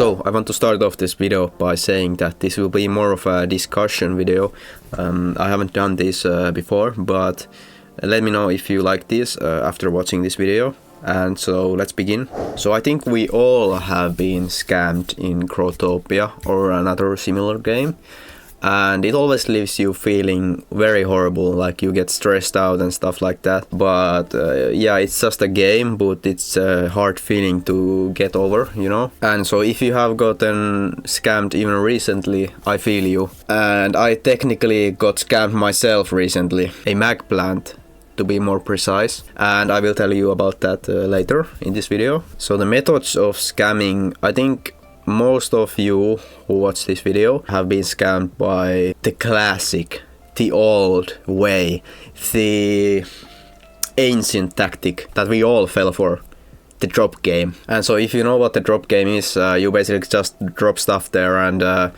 So I want to start off this video by saying that this will be more of a discussion video. I haven't done this before, but let me know if you like this after watching this video. And so let's begin. So I think we all have been scammed in Growtopia or another similar game. And it always leaves you feeling very horrible, like you get stressed out and stuff like that. But yeah, it's just a game, but it's a hard feeling to get over, you know. And so if you have gotten scammed even recently, I feel you. And I technically got scammed myself recently, a magplant to be more precise, and I will tell you about that later in this video. So the methods of scamming, I think most of you who watch this video have been scammed by the classic, the old way, the ancient tactic that we all fell for, the drop game. And so if you know what the drop game is, you basically just drop stuff there, and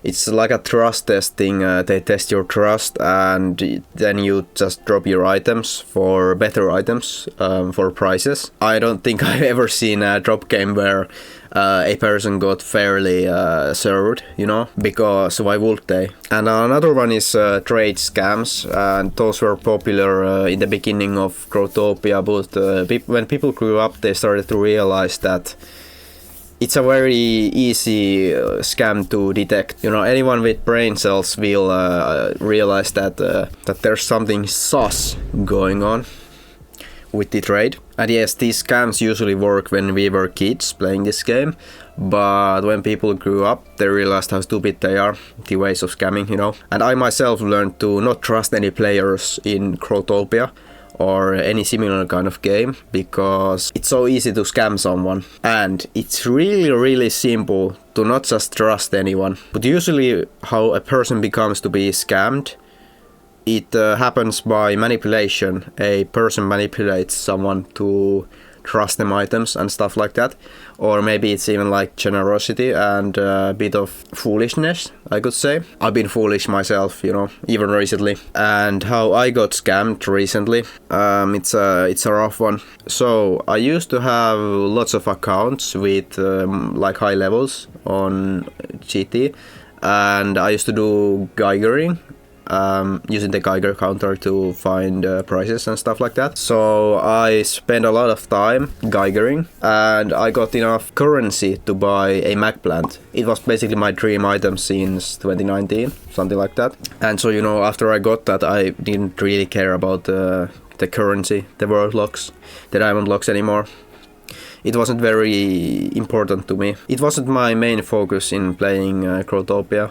it's like a trust testing. They test your trust, and then you just drop your items for better items for prices. I don't think I've ever seen a drop game where a person got fairly served, you know, because why would they? And another one is trade scams, and those were popular in the beginning of Growtopia, but when people grew up, they started to realize that it's a very easy scam to detect. You know, anyone with brain cells will realize that there's something sus going on with the trade. And yes, these scams usually work when we were kids playing this game, but when people grew up, they realized how stupid they are, the ways of scamming, you know. And I myself learned to not trust any players in Growtopia or any similar kind of game, because it's so easy to scam someone, and it's really simple to not just trust anyone. But usually how a person becomes to be scammed, it happens by manipulation. A person manipulates someone to trust them items and stuff like that, or maybe it's even like generosity and a bit of foolishness, I could say. I've been foolish myself, you know, even recently. And how I got scammed recently, it's a rough one. So I used to have lots of accounts with like high levels on GT, and I used to do Geigering, using the Geiger counter to find prices and stuff like that. So I spent a lot of time Geigering, and I got enough currency to buy a magplant. It was basically my dream item since 2019, something like that. And so, you know, after I got that, I didn't really care about the currency, the world locks, the diamond locks anymore. It wasn't very important to me. It wasn't my main focus in playing Growtopia,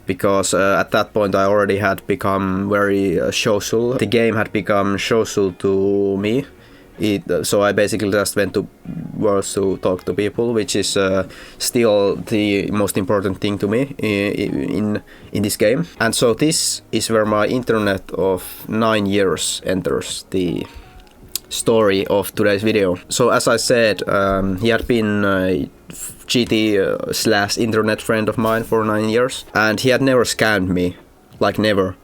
because at that point I already had become very social. The game had become social to me. So I basically just went to worlds to talk to people, which is still the most important thing to me in this game. And so this is where my internet of 9 years enters the story of today's video. So as I said, he had been a GT / internet friend of mine for 9 years, and he had never scammed me, like never.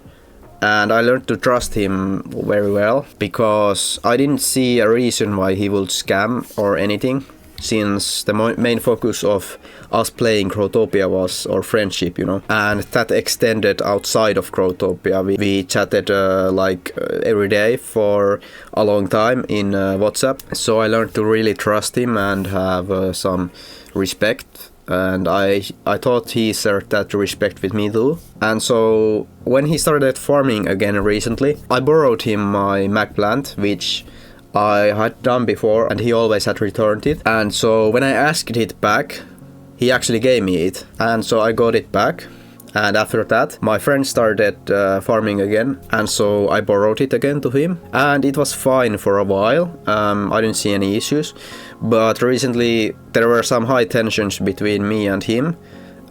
And I learned to trust him very well, because I didn't see a reason why he would scam or anything, since the main focus of us playing Growtopia was our friendship, you know. And that extended outside of Growtopia. We chatted like every day for a long time in WhatsApp. So I learned to really trust him and have some respect. And I thought he shared that respect with me too. And so when he started farming again recently, I borrowed him my magplant, which I had done before, and he always had returned it. And so when I asked it back, he actually gave me it, and so I got it back. And after that, my friend started farming again, and so I borrowed it again to him, and it was fine for a while. I didn't see any issues, but recently there were some high tensions between me and him,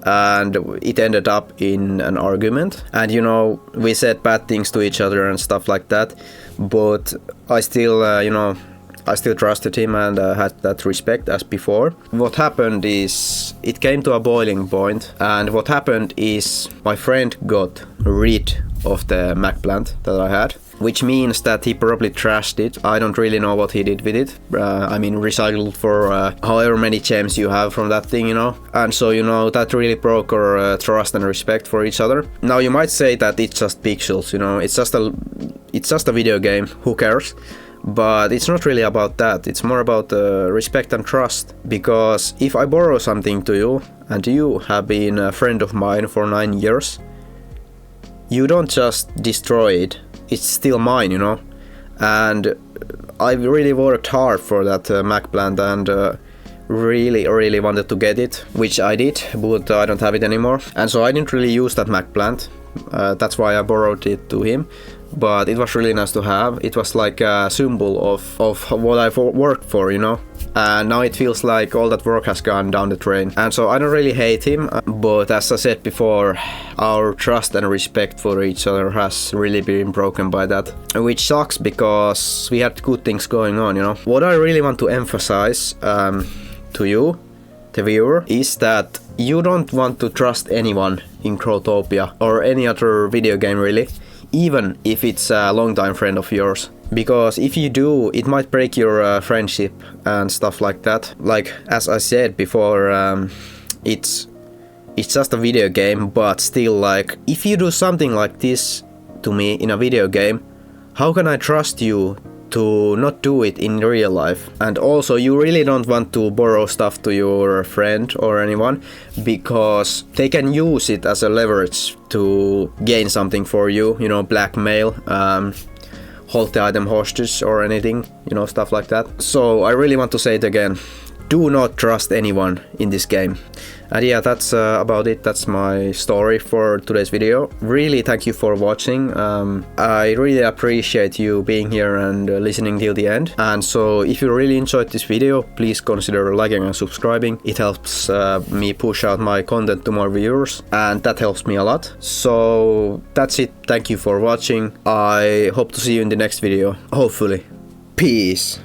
and it ended up in an argument. And you know, we said bad things to each other and stuff like that, but I still, you know, I still trusted him and had that respect as before. What happened is, it came to a boiling point, and what happened is my friend got rid of the magplant that I had, which means that he probably trashed it. I don't really know what he did with it. I mean, recycled for however many gems you have from that thing, you know. And so, you know, that really broke our trust and respect for each other. Now you might say that it's just pixels, you know, it's just a video game, who cares? But it's not really about that. It's more about respect and trust. Because if I borrow something to you, and you have been a friend of mine for 9 years, you don't just destroy it. It's still mine, you know. And I really worked hard for that magplant and really wanted to get it, which I did, but I don't have it anymore. And so I didn't really use that magplant. That's why I borrowed it to him. But it was really nice to have. It was like a symbol of what I've worked for, you know. And now it feels like all that work has gone down the drain. And so I don't really hate him, but as I said before, our trust and respect for each other has really been broken by that. Which sucks because we had good things going on, you know. What I really want to emphasize to you, the viewer, is that you don't want to trust anyone in Growtopia or any other video game really. Even if it's a long-time friend of yours. Because if you do, it might break your friendship and stuff like that. Like, as I said before, it's just a video game, but still, like, if you do something like this to me in a video game, how can I trust you to not do it in real life? And also, you really don't want to borrow stuff to your friend or anyone, because they can use it as a leverage to gain something for you, you know, blackmail, hold the item hostage or anything, you know, stuff like that. So I really want to say it again. Do not trust anyone in this game. And yeah, that's about it. That's my story for today's video. Really thank you for watching. I really appreciate you being here and listening till the end. And so if you really enjoyed this video, please consider liking and subscribing. It helps me push out my content to more viewers, and that helps me a lot. So that's it. Thank you for watching. I hope to see you in the next video, hopefully. Peace.